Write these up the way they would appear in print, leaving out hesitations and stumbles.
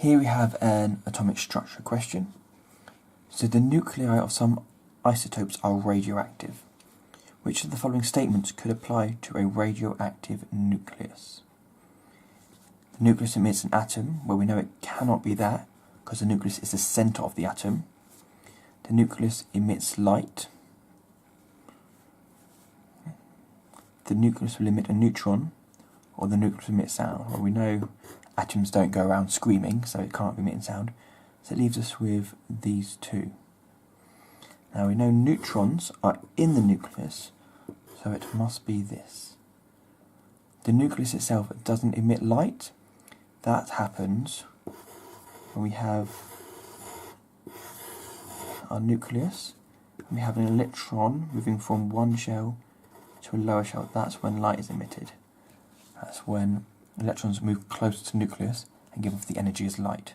Here we have an atomic structure question. So the nuclei of some isotopes are radioactive. Which of the following statements could apply to a radioactive nucleus? The nucleus emits an atom. Well, we know it cannot be that, because the nucleus is the centre of the atom. The nucleus emits light. The nucleus will emit a neutron, or the nucleus will emit sound. Well, we know atoms don't go around screaming, so it can't be emitting sound. So it leaves us with these two. Now we know neutrons are in the nucleus, so it must be this. The nucleus itself doesn't emit light. That happens when we have our nucleus, and we have an electron moving from one shell to a lower shell. That's when light is emitted. That's when electrons move closer to the nucleus and give off the energy as light.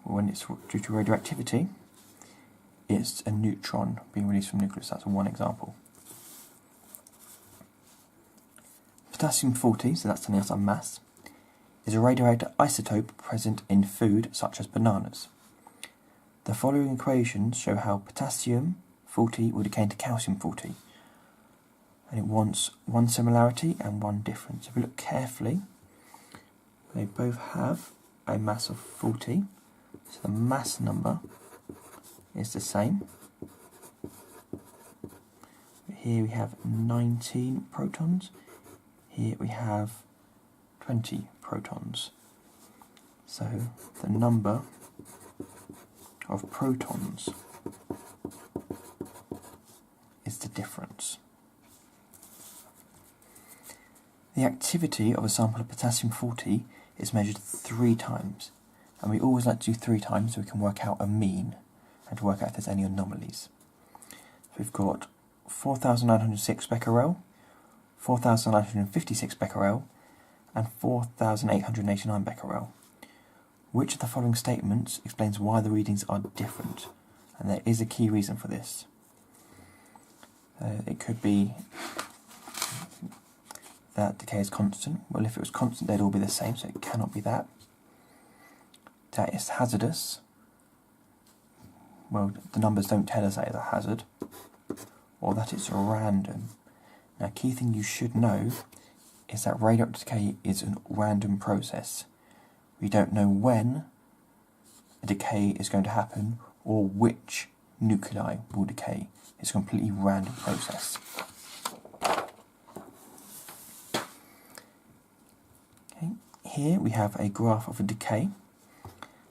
When it's due to radioactivity, it's a neutron being released from the nucleus. That's one example. Potassium-40, so that's telling us our mass, is a radioactive isotope present in food such as bananas. The following equations show how potassium-40 will decay into calcium-40. And it wants one similarity and one difference. If we look carefully, they both have a mass of 40, so the mass number is the same. Here we have 19 protons, here we have 20 protons. So the number of protons is the difference. The activity of a sample of potassium-40 is measured 3 times, and we always like to do 3 times so we can work out a mean and to work out if there's any anomalies. So we've got 4,906 becquerel, 4,956 becquerel, and 4,889 becquerel. Which of the following statements explains why the readings are different? And there is a key reason for this. It could be that decay is constant. Well, if it was constant, they'd all be the same, so it cannot be that. That it's hazardous. Well, the numbers don't tell us that it's a hazard. Or that it's random. Now, key thing you should know is that radioactive decay is a random process. We don't know when a decay is going to happen or which nuclei will decay. It's a completely random process. Okay. Here we have a graph of a decay.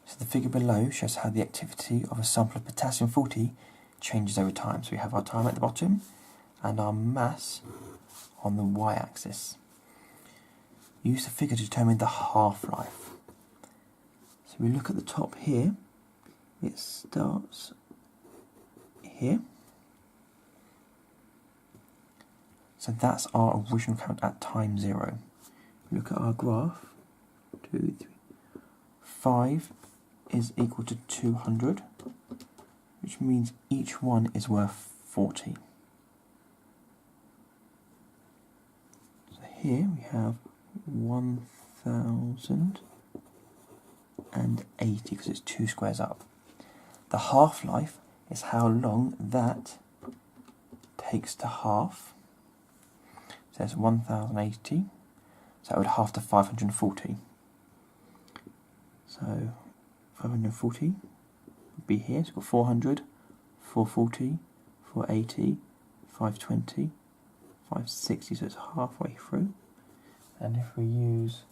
So the figure below shows how the activity of a sample of potassium-40 changes over time. So we have our time at the bottom and our mass on the y-axis. Use the figure to determine the half-life. So we look at the top here, it starts here. So that's our original count at time 0. We look at our graph, 2, 3, 5 is equal to 200, which means each one is worth 40. So here we have 1080 because it's 2 squares up. The half-life is how long that takes to half. So it's 1080, so that would half to 540. So 540 would be here, so we've got 400, 440, 480, 520, 560, so it's halfway through. And if we use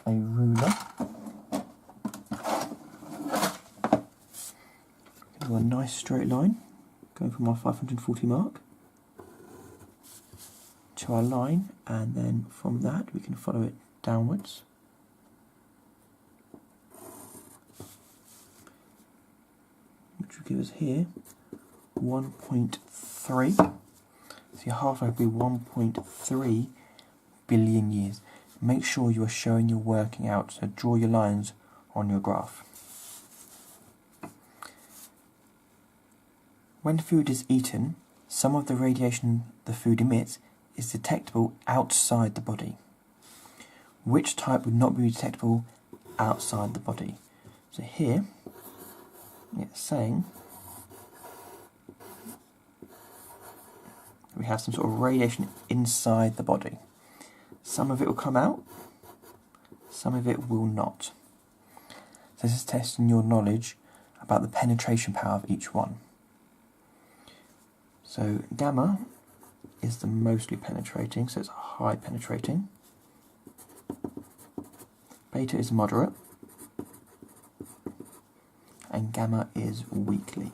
a ruler, we do a nice straight line going from our 540 mark to our line, and then from that we can follow it downwards. Which will give us here 1.3. So your half-life will be 1.3 billion years. Make sure you are showing your working out, so draw your lines on your graph. When food is eaten, some of the radiation the food emits is detectable outside the body. Which type would not be detectable outside the body. So here, it's saying we have some sort of radiation inside the body. Some of it will come out, some of it will not. So this is testing your knowledge about the penetration power of each one. So gamma is the mostly penetrating, so it's high penetrating. Beta is moderate, and gamma is weakly.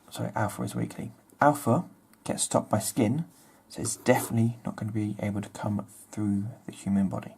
Sorry, alpha is weakly. Alpha gets stopped by skin, so it's definitely not going to be able to come through the human body.